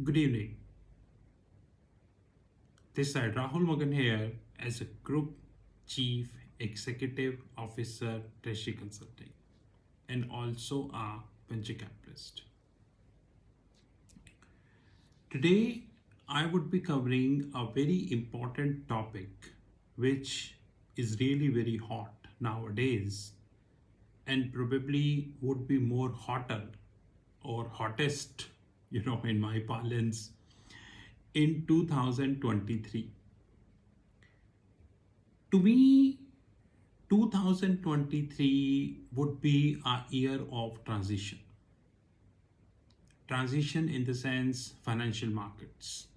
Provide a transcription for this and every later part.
Good evening. This side Rahul Magan here as a Group Chief Executive Officer Treasury Consulting and also a venture capitalist. Today I would be covering a very important topic which is really very hot nowadays and probably would be more hotter or hottest, in my parlance in 2023. To me, 2023 would be a year of transition. Transition in the sense financial markets.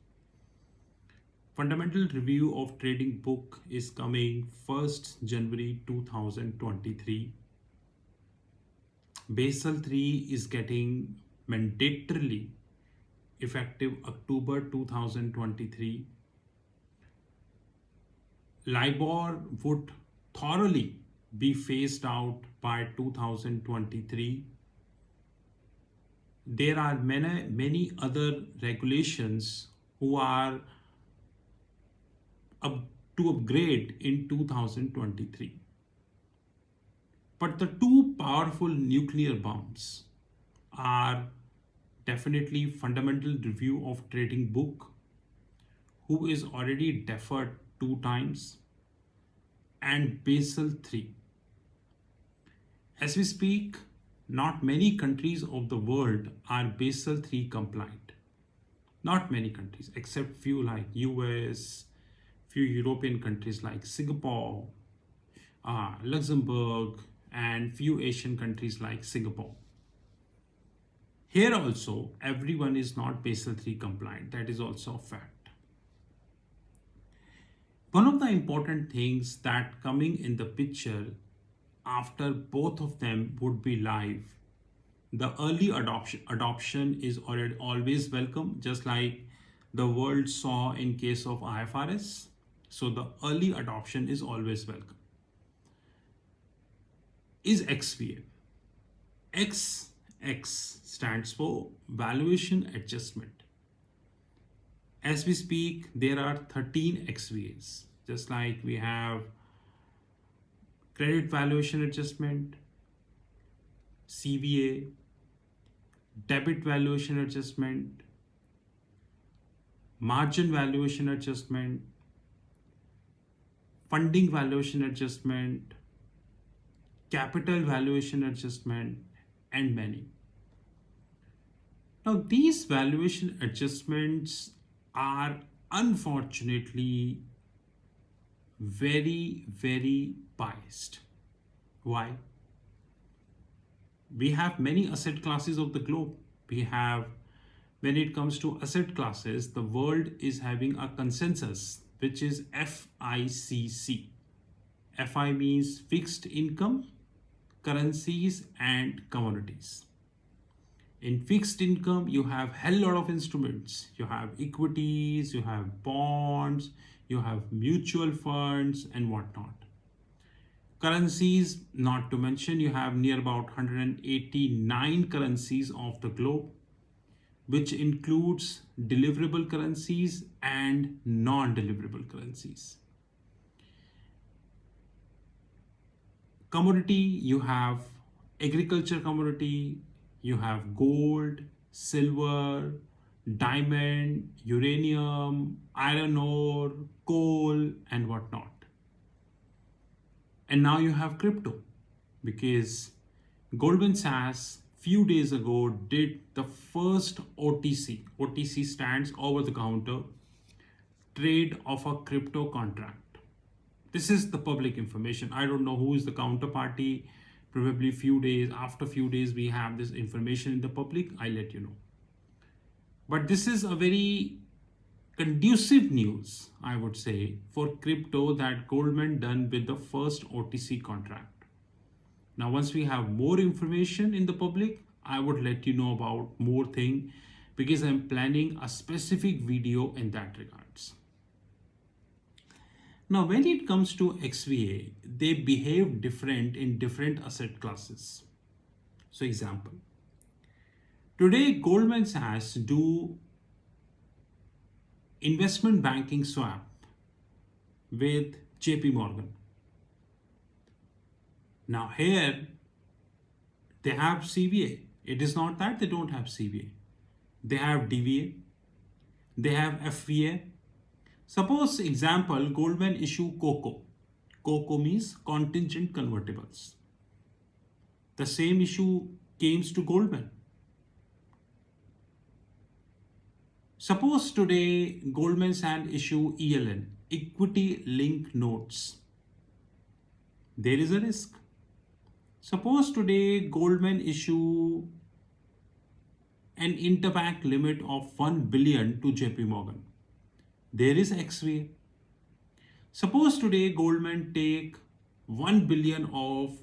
Fundamental review of trading book is coming 1st January 2023. Basel 3 is getting mandatorily effective October 2023. LIBOR would thoroughly be phased out by 2023. There are many other regulations who are up to upgrade in 2023. But the two powerful nuclear bombs are definitely fundamental review of trading book, who is already deferred 2 times, and Basel 3. As we speak, not many countries of the world are Basel 3 compliant. Not many countries, except few like US, few European countries like Singapore, Luxembourg, and few Asian countries like Singapore. Here also, everyone is not Basel 3 compliant. That is also a fact. One of the important things that coming in the picture after both of them would be live. The early adoption is already always welcome, just like the world saw in case of IFRS. So the early adoption is always welcome. Is XVA. XX stands for valuation adjustment. As we speak, there are 13 XVAs, just like we have credit valuation adjustment, CVA, debit valuation adjustment, margin valuation adjustment, funding valuation adjustment, capital valuation adjustment, and many. Now, these valuation adjustments are unfortunately very biased. Why? We have many asset classes of the globe. We have, when it comes to asset classes, the world is having a consensus, which is FICC. FI means fixed income, currencies, and commodities. In fixed income, you have hell lot of instruments. You have equities, you have bonds, you have mutual funds and whatnot. Currencies, not to mention, you have near about 189 currencies of the globe, which includes deliverable currencies and non-deliverable currencies. Commodity, you have agriculture commodity, you have gold, silver, diamond, uranium, iron ore, coal, and whatnot. And now you have crypto, because Goldman Sachs few days ago did the first OTC. OTC stands over the counter trade of a crypto contract. This is the public information. I don't know who is the counterparty. Probably after few days we have this information in the public. I'll let you know. But this is a very conducive news, I would say, for crypto that Goldman done with the first OTC contract. Now, once we have more information in the public, I would let you know about more thing, because I'm planning a specific video in that regards. Now, when it comes to XVA, they behave different in different asset classes. So, example, today Goldman Sachs do investment banking swap with JP Morgan. Now here they have CVA. It is not that they don't have CVA. They have DVA. They have FVA. Suppose example, Goldman issue COCO. COCO means contingent convertibles. The same issue came to Goldman. Suppose today Goldman Sachs issue ELN, equity linked notes. There is a risk. Suppose today Goldman issue an interbank limit of 1 billion to JP Morgan. There is XVA. Suppose today Goldman take 1 billion of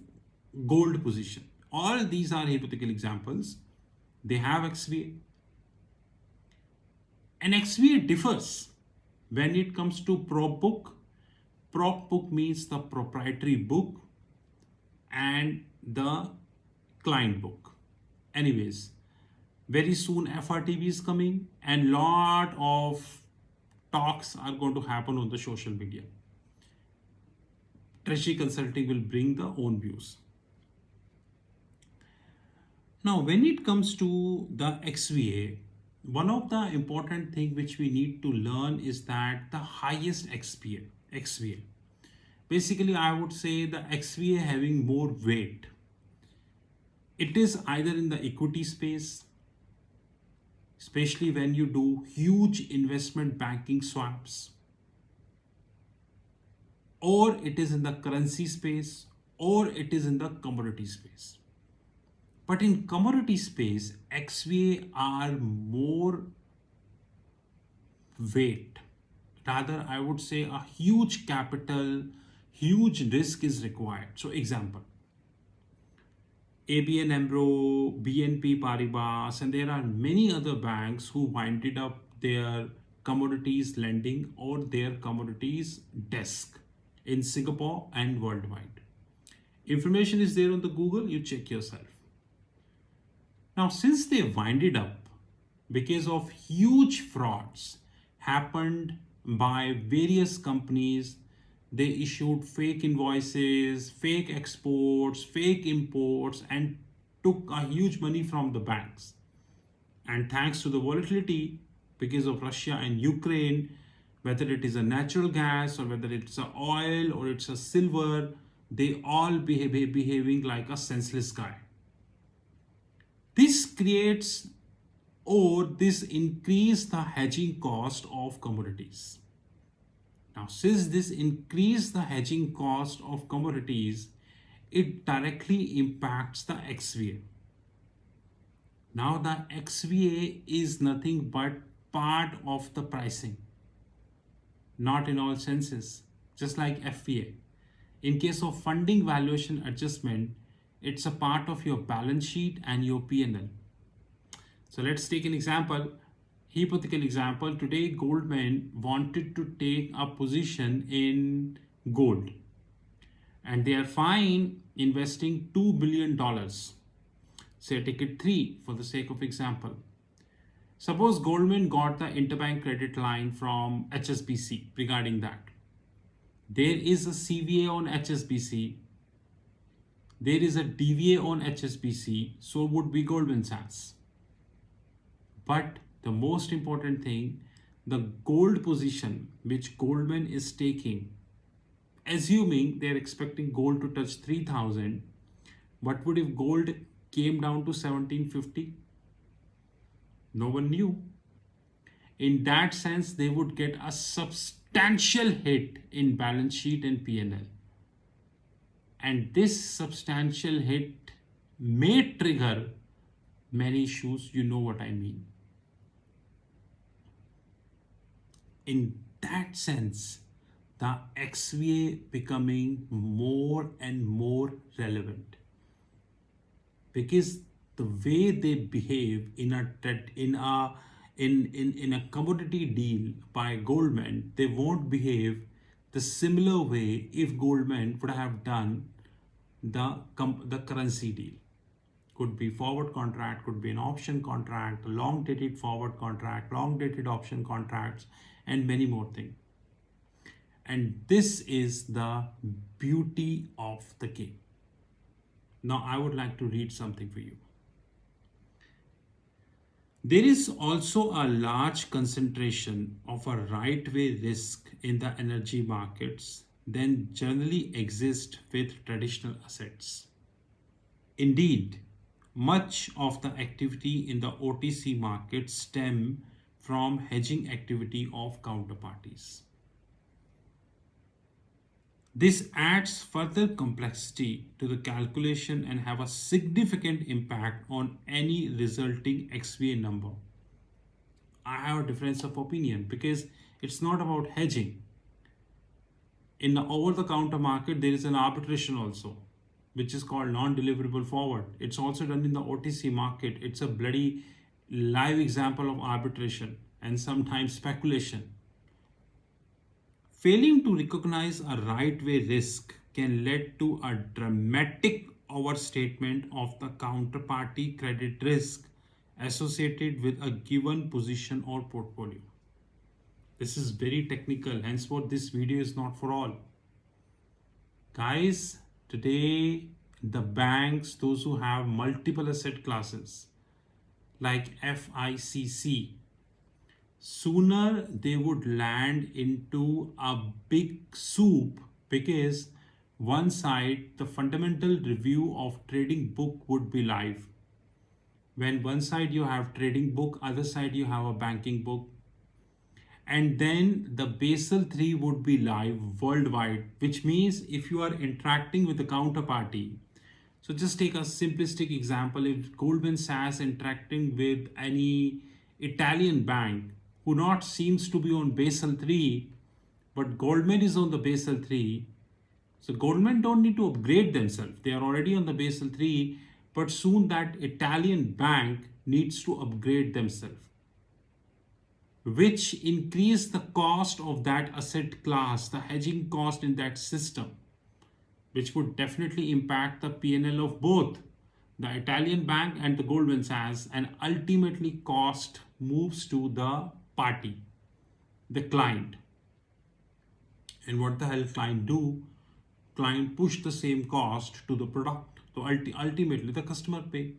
gold position. All these are hypothetical examples. They have XVA. And XVA differs when it comes to prop book. Prop book means the proprietary book and the client book. Anyways, very soon FRTB is coming and lot of talks are going to happen on the social media. Treasury Consulting will bring their own views. Now, when it comes to the XVA, one of the important thing which we need to learn is that the highest XVA. Basically, I would say the XVA having more weight. It is either in the equity space, especially when you do huge investment banking swaps, or it is in the currency space, or it is in the commodity space. But in commodity space, XVA are more weight. Rather, I would say a huge capital, huge risk is required. So example, ABN AMRO, BNP Paribas, and there are many other banks who winded up their commodities lending or their commodities desk in Singapore and worldwide. Information is there on the Google, you check yourself. Now, since they winded up because of huge frauds happened by various companies, they issued fake invoices, fake exports, fake imports, and took a huge money from the banks. And thanks to the volatility because of Russia and Ukraine, whether it is a natural gas or whether it's a oil or it's a silver, they all behaving like a senseless guy. This creates or this increase the hedging cost of commodities. Now, since this increase the hedging cost of commodities, it directly impacts the XVA. Now, the XVA is nothing but part of the pricing, not in all senses, just like FVA. In case of funding valuation adjustment, it's a part of your balance sheet and your P&L. So let's take an example, hypothetical example. Today, Goldman wanted to take a position in gold and they are fine investing $2 billion. Say take it 3 for the sake of example. Suppose Goldman got the interbank credit line from HSBC regarding that. There is a CVA on HSBC. There is a DVA on HSBC, so would be Goldman Sachs. But the most important thing, the gold position which Goldman is taking, assuming they're expecting gold to touch 3,000, what would if gold came down to 1,750? No one knew. In that sense, they would get a substantial hit in balance sheet and P&L. And this substantial hit may trigger many issues. You know what I mean. In that sense, the XVA becoming more and more relevant because the way they behave in a commodity deal by Goldman, they won't behave the similar way if Goldman would have done the currency deal. Could be forward contract, could be an option contract, long dated forward contract, long dated option contracts, and many more things. And this is the beauty of the game. Now, I would like to read something for you. There is also a large concentration of a right way risk in the energy markets than generally exist with traditional assets. Indeed, much of the activity in the OTC market stem from hedging activity of counterparties. This adds further complexity to the calculation and have a significant impact on any resulting XVA number. I have a difference of opinion because it's not about hedging. In the over-the-counter market, there is an arbitration also, which is called non-deliverable forward. It's also done in the OTC market. It's a bloody live example of arbitration and sometimes speculation. Failing to recognize a right way risk can lead to a dramatic overstatement of the counterparty credit risk associated with a given position or portfolio. This is very technical, henceforth this video is not for all. Guys, today the banks, those who have multiple asset classes like FICC, sooner they would land into a big soup because one side, the fundamental review of trading book would be live. When one side you have trading book, other side you have a banking book. And then the Basel III would be live worldwide, which means if you are interacting with the counterparty, so just take a simplistic example. If Goldman Sachs interacting with any Italian bank who not seems to be on Basel III, but Goldman is on the Basel III, so Goldman don't need to upgrade themselves. They are already on the Basel III, but soon that Italian bank needs to upgrade themselves, which increase the cost of that asset class, the hedging cost in that system, which would definitely impact the P&L of both the Italian bank and the Goldman Sachs, and ultimately cost moves to the party, the client. And what the hell client do? Client push the same cost to the product. So ultimately the customer pay.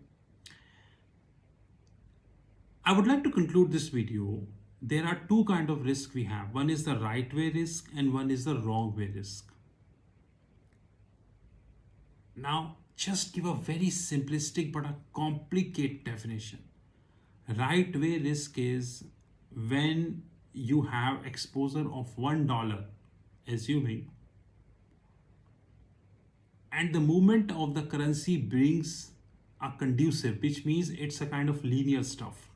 I would like to conclude this video. There are two kinds of risk we have. One is the right way risk and one is the wrong way risk. Now, just give a very simplistic but a complicated definition. Right way risk is when you have exposure of $1, assuming, and the movement of the currency brings a conducive, which means it's a kind of linear stuff.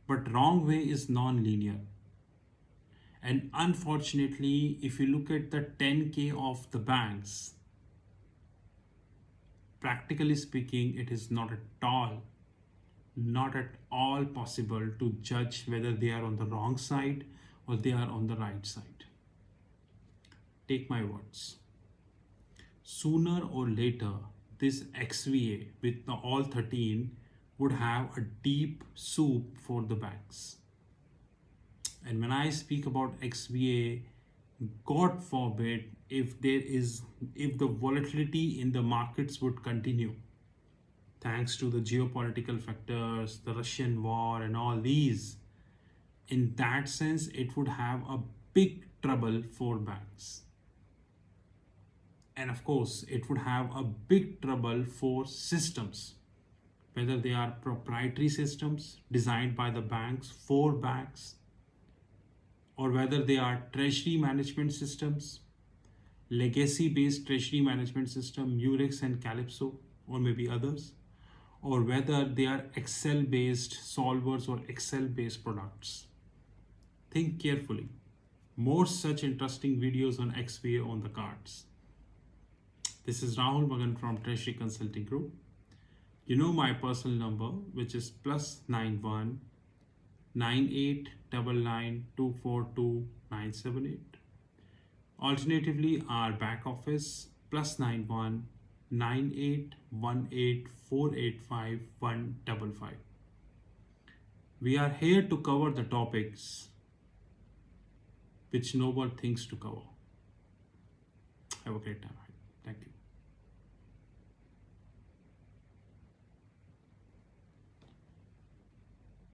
But wrong way is non-linear. And unfortunately, if you look at the 10K of the banks, practically speaking, it is not at all possible to judge whether they are on the wrong side or they are on the right side. Take my words. Sooner or later, this XVA with the all 13 would have a deep soup for the banks. And when I speak about XVA, God forbid if the volatility in the markets would continue, thanks to the geopolitical factors, the Russian war and all these, in that sense, it would have a big trouble for banks. And of course, it would have a big trouble for systems, whether they are proprietary systems designed by the banks for banks, or whether they are treasury management systems, legacy-based treasury management system, Murex and Calypso, or maybe others, or whether they are Excel-based solvers or Excel-based products. Think carefully. More such interesting videos on XVA on the cards. This is Rahul Magan from Treasury Consulting Group. You know my personal number, which is +91 9899 242 978. Alternatively, our back office +91 9818485155. We are here to cover the topics which no one thinks to cover. Have a great time. Thank you.